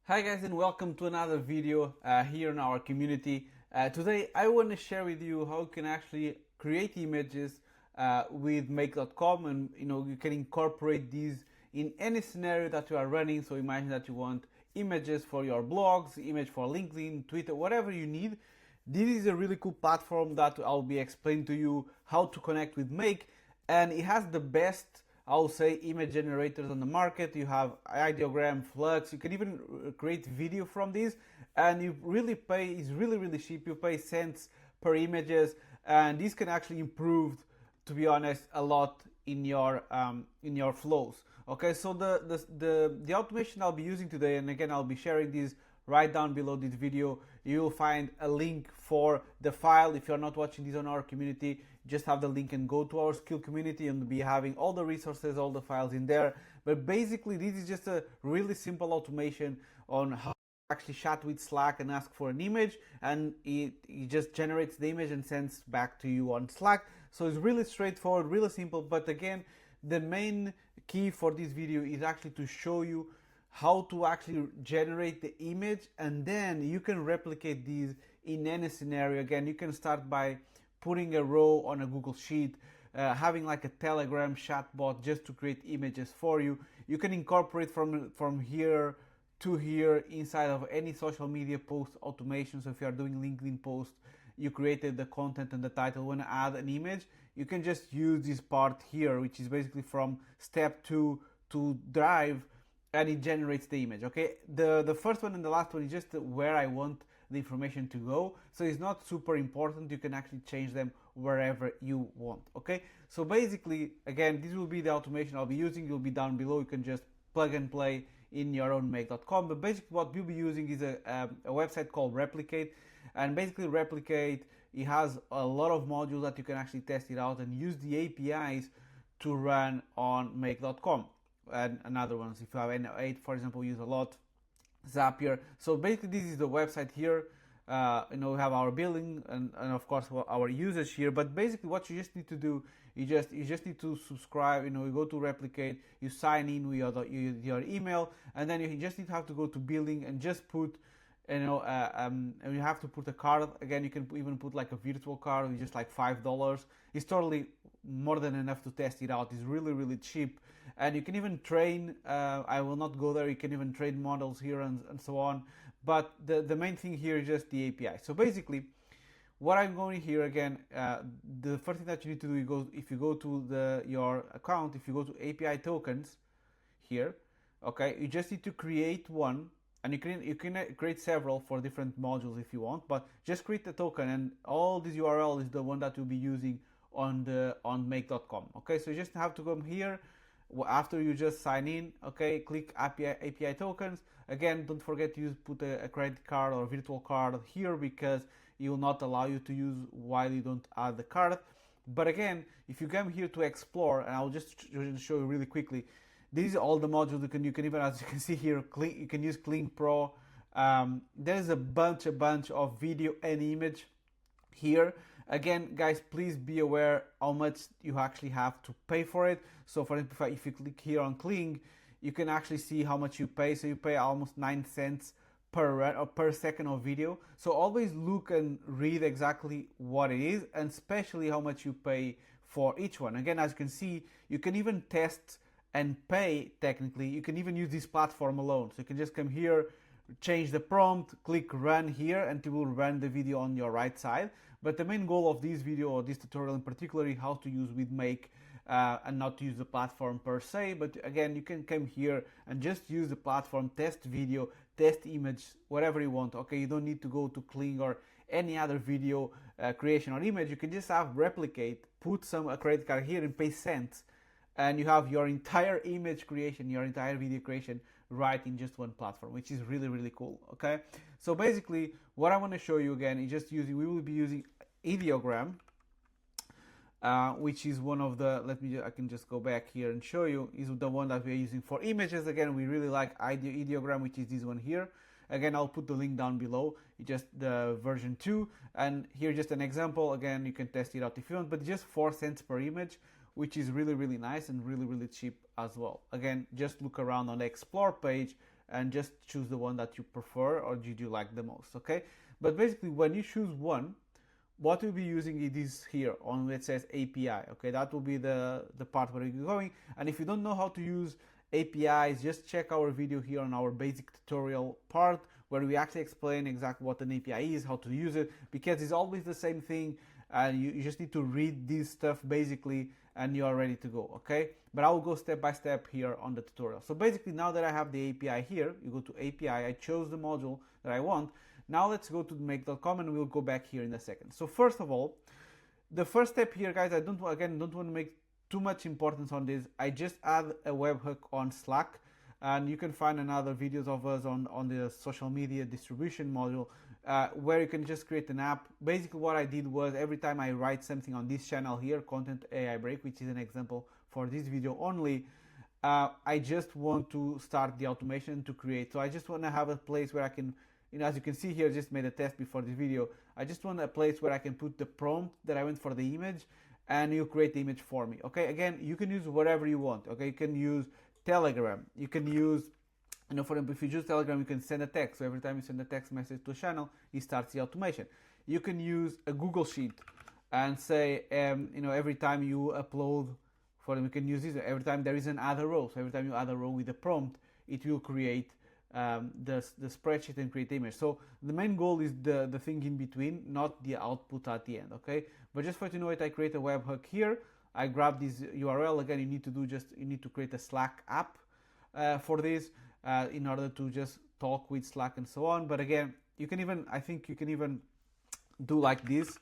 Hi guys, and welcome to another video here in our community. Today I want to share with you how you can actually create images with make.com, and you can incorporate these in any scenario that you are running. So imagine that you want images for your blogs, image for LinkedIn, Twitter, whatever you need. This is a really cool platform that I'll be explaining to you how to connect with Make, and it has the best, I'll say, image generators on the market. You have ideogram, flux. You can even create video from these, and you really pay. It's really cheap. You pay cents per images, and this can actually improve, to be honest, a lot in your flows. Okay, so the automation I'll be using today, and again I'll be sharing these right down below this video. You will find a link for the file. If you're not watching this on our community, just have the link and go to our skill community, and be having all the resources, all the files in there. But basically this is just a really simple automation on how to actually chat with Slack and ask for an image, and it just generates the image and sends back to you on Slack. So it's really straightforward, really simple. But again, the main key for this video is actually to show you how to actually generate the image, and then you can replicate these in any scenario. Again, you can start by putting a row on a Google Sheet, having like a Telegram chatbot just to create images for you. You can incorporate from here to here inside of any social media post automation. So if you are doing LinkedIn post, you created the content and the title, want to add an image, you can just use this part here, which is basically from step 2 to drive, and it generates the image. Okay, the first one and the last one is just where I want the information to go, so it's not super important. You can actually change them wherever you want. Okay, so basically, again, this will be the automation I'll be using. It will be down below. You can just plug and play in your own make.com. But basically what we'll be using is a website called Replicate, and basically Replicate, it has a lot of modules that you can actually test it out and use the APIs to run on make.com. And another ones, if you have N8, for example, use a lot, Zapier. So basically this is the website here. We have our billing and of course our usage here. But basically what you just need to do, you just need to subscribe. You go to Replicate, you sign in with your email, and then you just need to have to go to billing and just put, and you have to put a card. Again, you can even put like a virtual card, which is like $5. It's totally more than enough to test it out. It's really cheap, and you can even train. I will not go there. You can even train models here and so on. But the main thing here is just the API. So basically, what I'm going here again, the first thing that you need to do, if you go to your account, if you go to API tokens here, okay, you just need to create one. And you can create several for different modules if you want, but just create the token, and all this URL is the one that you'll be using on make.com. Okay, so you just have to come here after you just sign in. Okay, click API tokens. Again, don't forget to put a credit card or virtual card here, because it will not allow you to use while you don't add the card. But again, if you come here to explore, and I'll just show you really quickly. These are all the modules you can even, as you can see here, you can use Clean Pro. There's a bunch of video and image here. Again, guys, please be aware how much you actually have to pay for it. So for example, if you click here on Clean, you can actually see how much you pay. So you pay almost 9 cents per second of video. So always look and read exactly what it is, and especially how much you pay for each one. Again, as you can see, you can even test and pay. Technically, you can even use this platform alone. So you can just come here, change the prompt, click run here, and it will run the video on your right side. But the main goal of this video, or this tutorial in particular, is how to use with Make, and not to use the platform per se. But again, you can come here and just use the platform, test video, test image, whatever you want. Okay, you don't need to go to Kling or any other video creation or image. You can just have Replicate, put a credit card here and pay cents, and you have your entire image creation, your entire video creation right in just one platform, which is really cool. Okay, so basically what I want to show you again is we will be using ideogram, which is one of the, I can just go back here and show you, is the one that we are using for images. Again, we really like ideogram, which is this one here. Again, I'll put the link down below. It's just the version 2, and here just an example. Again, you can test it out if you want, but just 4 cents per image, which is really nice and really cheap as well. Again, just look around on the explore page and just choose the one that you prefer or you like the most, okay? But basically, when you choose one, what we'll be using it is here on where it says API, okay? That will be the part where you're going. And if you don't know how to use APIs, just check our video here on our basic tutorial part where we actually explain exactly what an API is, how to use it, because it's always the same thing, and you just need to read this stuff basically and you are ready to go, okay? But I will go step by step here on the tutorial. So basically, now that I have the API here, you go to API, I chose the module that I want. Now let's go to make.com and we'll go back here in a second. So first of all, the first step here, guys, I don't want to make too much importance on this. I just add a webhook on Slack, and you can find another videos of us on the social media distribution module where you can just create an app. Basically what I did was every time I write something on this channel here, Content AI Break, which is an example for this video only, I just want to start the automation to create. So I just want to have a place where I can, as you can see here, I just made a test before this video. I just want a place where I can put the prompt that I want for the image, and you create the image for me, okay? Again, you can use whatever you want, okay? You can use Telegram, you can use, for example, if you use Telegram, you can send a text. So every time you send a text message to a channel, it starts the automation. You can use a Google Sheet and say, every time you upload, for them, you can use this. Every time there is an other row, so every time you add a row with a prompt, it will create the spreadsheet and create the image. So the main goal is the thing in between, not the output at the end, okay? But just for you to know it, I create a webhook here. I grab this URL. Again, you need to create a Slack app for this in order to just talk with Slack and so on. But again, I think you can even do like this.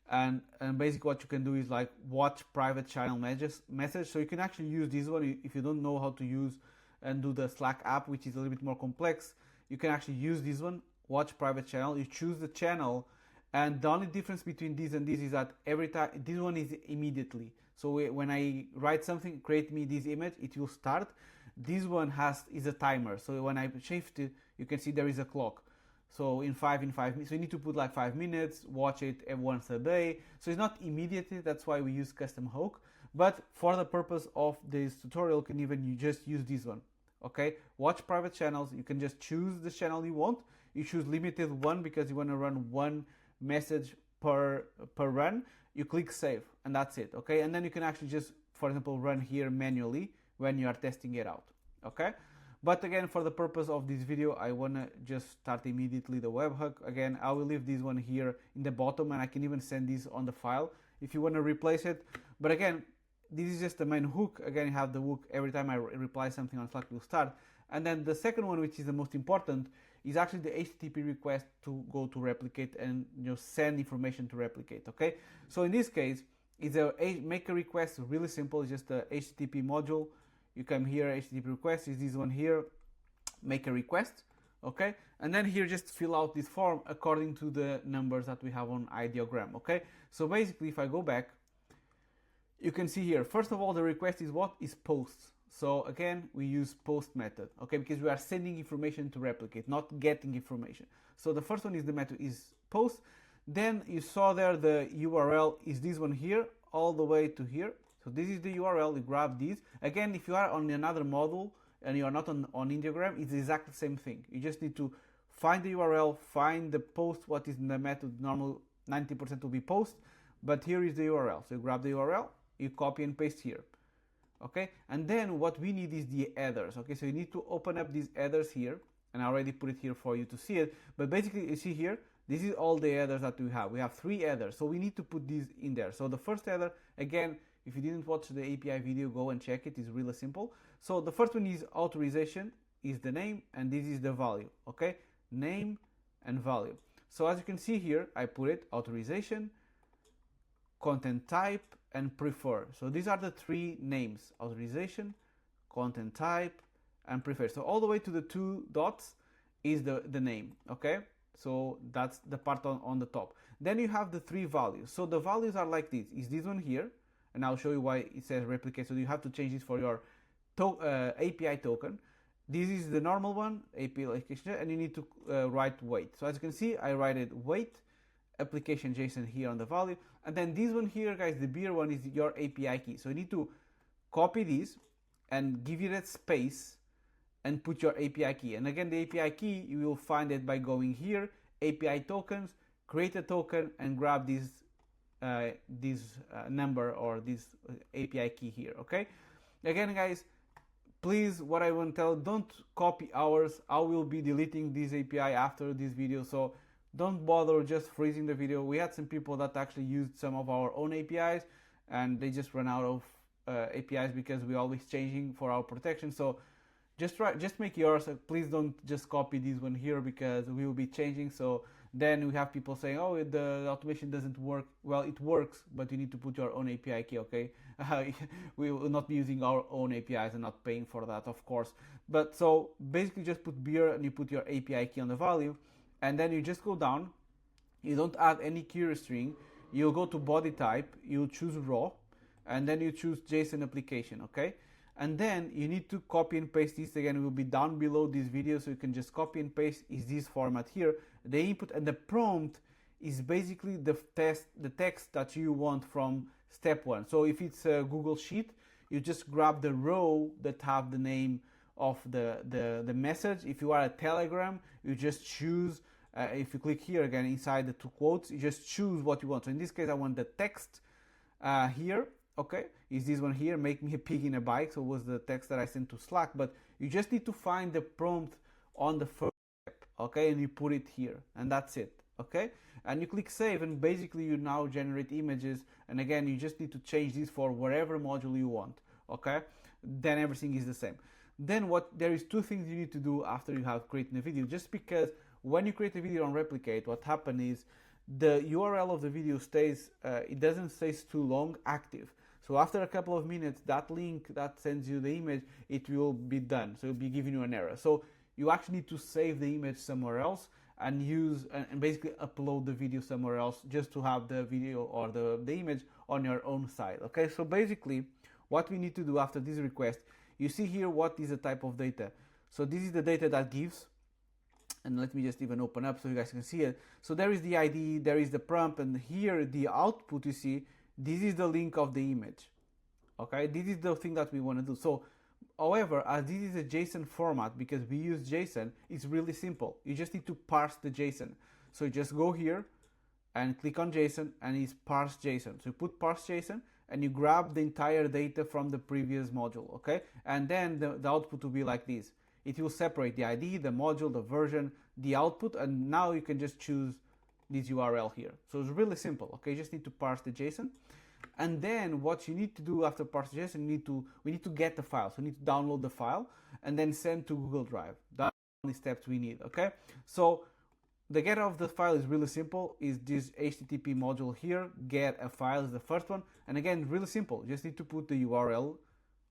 And basically what you can do is like watch private channel message. So you can actually use this one if you don't know how to use and do the Slack app, which is a little bit more complex. You can actually use this one, watch private channel. You choose the channel, and the only difference between this and this is that every time this one is immediately. So when I write something, create me this image, it will start. This one is a timer. So when I shift it, you can see there is a clock. So in 5 minutes, so you need to put like 5 minutes, watch it once a day. So it's not immediately, that's why we use custom hook. But for the purpose of this tutorial, you just use this one, okay? Watch private channels, you can just choose the channel you want. You choose limited one because you want to run one message per run. You click save and that's it, okay? And then you can actually just, for example, run here manually when you are testing it out, okay? But again, for the purpose of this video, I want to just start immediately the webhook. Again, I will leave this one here in the bottom, and I can even send this on the file if you want to replace it. But again, this is just the main hook. Again, you have the hook every time I reply something on Slack will start. And then the second one, which is the most important, is actually the HTTP request to go to replicate and send information to replicate, okay? So in this case, it's make a request, really simple. It's just the HTTP module. You come here, HTTP request is this one here, make a request, okay? And then here, just fill out this form according to the numbers that we have on ideogram, okay? So basically, if I go back, you can see here, first of all, the request is what? Is post. So again, we use post method, okay? Because we are sending information to replicate, not getting information. So the first one is the method is post. Then you saw there the URL is this one here, all the way to here. So this is the URL, you grab this. Again, if you are on another model and you are not on ideogram, it's exactly the same thing. You just need to find the URL, find the post, what is in the method, normal 90% will be post, but here is the URL. So you grab the URL, you copy and paste here, okay? And then what we need is the headers, okay? So you need to open up these headers here, and I already put it here for you to see it, but basically you see here, this is all the headers that we have. We have 3 headers, so we need to put these in there. So the first header, again, if you didn't watch the API video, go and check it. It's really simple. So the first one is authorization, is the name, and this is the value, okay? Name and value. So as you can see here, I put it, authorization, content type, and prefer. So these are the 3 names, authorization, content type, and prefer. So all the way to the 2 dots is the name, okay? So that's the part on the top. Then you have the 3 values. So the values are like this, is this one here, and I'll show you why it says replicate. So you have to change this for your API token. This is the normal one, API location, and you need to write wait. So as you can see, I write it wait, application JSON here on the value. And then this one here, guys, the beer one is your API key. So you need to copy this and give it a space and put your API key. And again, the API key, you will find it by going here, API tokens, create a token, and grab this number or this API key here, okay? Again, guys, please, what I want to tell, don't copy ours. I will be deleting this API after this video, so don't bother just freezing the video. We had some people that actually used some of our own APIs and they just run out of APIs because we're always changing for our protection. So just make yours. Please don't just copy this one here because we will be changing. So then we have people saying, oh, the automation doesn't work. Well, it works, but you need to put your own API key, okay? We will not be using our own APIs and not paying for that, of course. But so basically just put beer and you put your API key on the value, and then you just go down. You don't add any query string. You'll go to body type, you'll choose raw, and then you choose JSON application, okay? And then you need to copy and paste this. Again, it will be down below this video, so you can just copy and paste is this format here. The input and the prompt is basically the text that you want from step one. So if it's a Google Sheet, you just grab the row that have the name of the message. If you are a Telegram, you just choose, if you click here again inside the two quotes, you just choose what you want. So in this case, I want the text here. Okay, is this one here, make me a pig in a bike. So it was the text that I sent to Slack, but you just need to find the prompt on the first step, okay, and you put it here, and that's it, okay? And you click save, and basically you now generate images, and again, you just need to change this for whatever module you want, okay? Then everything is the same. Then there is two things you need to do after you have created a video, just because when you create a video on Replicate, what happens is the URL of the video stays, it doesn't stay too long active. So after a couple of minutes, that link that sends you the image, it will be done. So it'll be giving you an error. So you actually need to save the image somewhere else and basically upload the video somewhere else just to have the video or the image on your own side. Okay, so basically what we need to do after this request, you see here what is the type of data. So this is the data that gives, and let me just even open up so you guys can see it. So there is the ID, there is the prompt, and here the output, you see, this is the link of the image. Okay, this is the thing that we want to do. So however, as this is a JSON format, because we use JSON, it's really simple. You just need to parse the JSON. So you just go here and click on JSON, and it's parse JSON. So you put parse JSON and you grab the entire data from the previous module, okay? And then the output will be like this. It will separate the ID, the module, the version, the output, and now you can just choose this URL here. So it's really simple, okay? You just need to parse the JSON. And then what you need to do after parse JSON, we need to get the file. So we need to download the file and then send to Google Drive. That's the only steps we need, okay? So the get of the file is really simple. Is this HTTP module here, get a file is the first one. And again, really simple. You just need to put the URL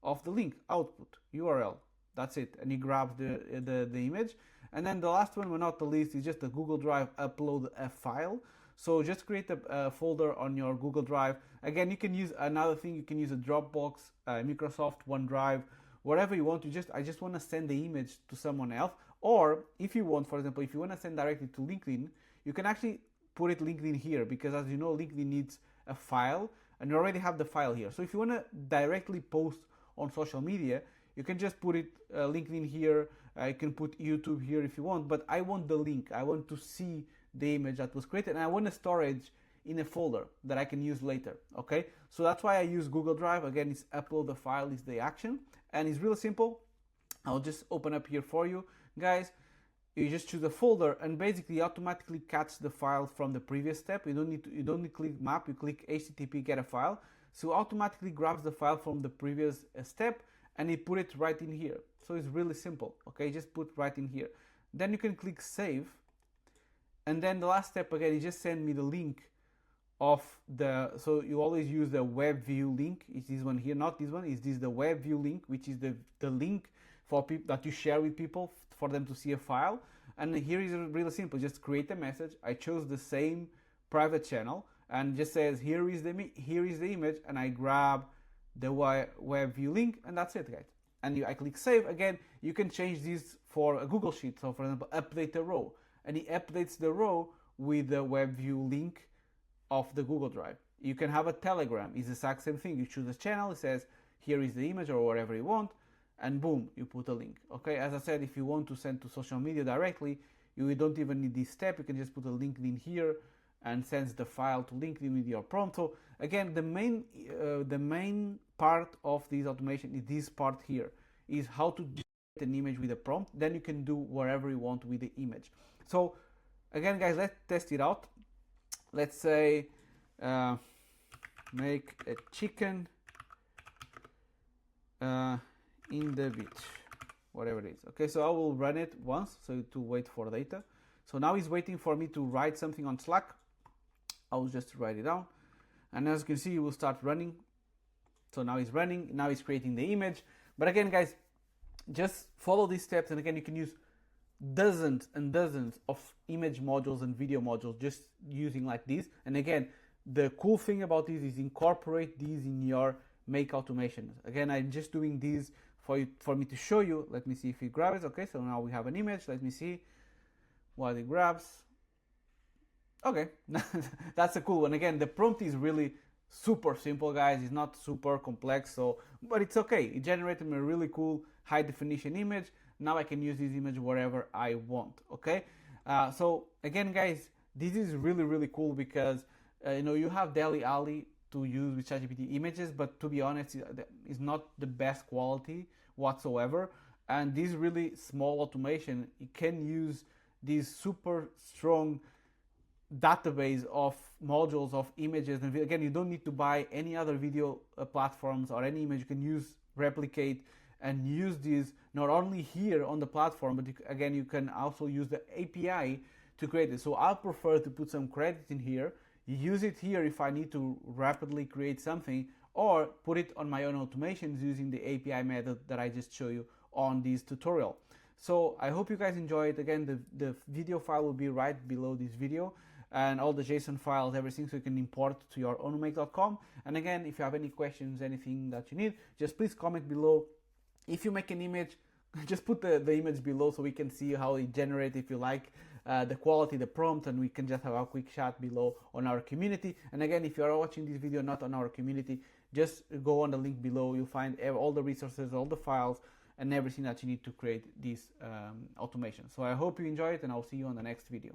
of the link, output, URL. That's it. And you grab the image. And then the last one, but not the least, is just the Google Drive upload a file. So just create a folder on your Google Drive. Again, you can use another thing. You can use a Dropbox, Microsoft OneDrive, whatever you want. I just want to send the image to someone else. Or if you want, for example, if you want to send directly to LinkedIn, you can actually put it LinkedIn here, because as you know, LinkedIn needs a file and you already have the file here. So if you want to directly post on social media, you can just put it LinkedIn here. You can put YouTube here if you want, but I want the link. I want to see the image that was created, and I want a storage in a folder that I can use later, okay? So that's why I use Google Drive. Again, it's upload the file is the action, and it's really simple. I'll just open up here for you. Guys, you just choose a folder, and basically automatically catch the file from the previous step. You don't need to click map, you click HTTP get a file. So automatically grabs the file from the previous step, and you put it right in here. So it's really simple, okay? Just put right in here. Then you can click save. And then the last step, again, you just send me the link of so you always use the web view link. Is this one here, not this one. Is this the web view link, which is the link for people that you share with people for them to see a file. And here is really simple. Just create a message. I chose the same private channel and just says, here is the image, and I grab the web view link, and that's it, guys. And I click save. Again, you can change this for a Google Sheet. So for example, update a row. And it updates the row with the web view link of the Google Drive. You can have a Telegram. It's the exact same thing. You choose a channel. It says, here is the image or whatever you want. and boom, you put a link. Okay, as I said, if you want to send to social media directly, you don't even need this step. You can just put a LinkedIn here and sends the file to LinkedIn with your prompt. So again, the main part of this automation is this part here, is how to generate an image with a prompt. Then you can do whatever you want with the image. So again, guys, let's test it out. Let's say make a chicken in the beach, whatever it is. Okay, so I will run it once, so to wait for data. So now it's waiting for me to write something on Slack. I will just write it down, and as you can see, it will start running. So now it's running, now it's creating the image. But again, guys, just follow these steps, and again, you can use dozens and dozens of image modules and video modules just using like this. And again, the cool thing about this is incorporate these in your make automations. Again, I'm just doing these for me to show you. Let me see if it grabs. Okay, so now we have an image. Let me see what it grabs. Okay, that's a cool one. Again, the prompt is really super simple, guys. It's not super complex, so but it's okay. It generated me a really cool high definition image. Now I can use this image wherever I want. Okay, so again, guys, this is really cool because you have Dali Ali to use with ChatGPT images, but to be honest, it's not the best quality whatsoever. And this really small automation, it can use this super strong database of modules of images. And again, you don't need to buy any other video platforms or any image. You can use replicate and use this not only here on the platform, but again, you can also use the API to create it. So I prefer to put some credit in here, use it here if I need to rapidly create something, or put it on my own automations using the API method that I just showed you on this tutorial. So I hope you guys enjoy it. Again, the video file will be right below this video, and all the JSON files, everything, so you can import to your own make.com. And again, if you have any questions, anything that you need, just please comment below. If you make an image, just put the image below so we can see how it generates, if you like, the quality, the prompt, and we can just have a quick chat below on our community. And again, if you are watching this video not on our community, just go on the link below. You'll find all the resources, all the files, and everything that you need to create this automation. So I hope you enjoy it, and I'll see you on the next video.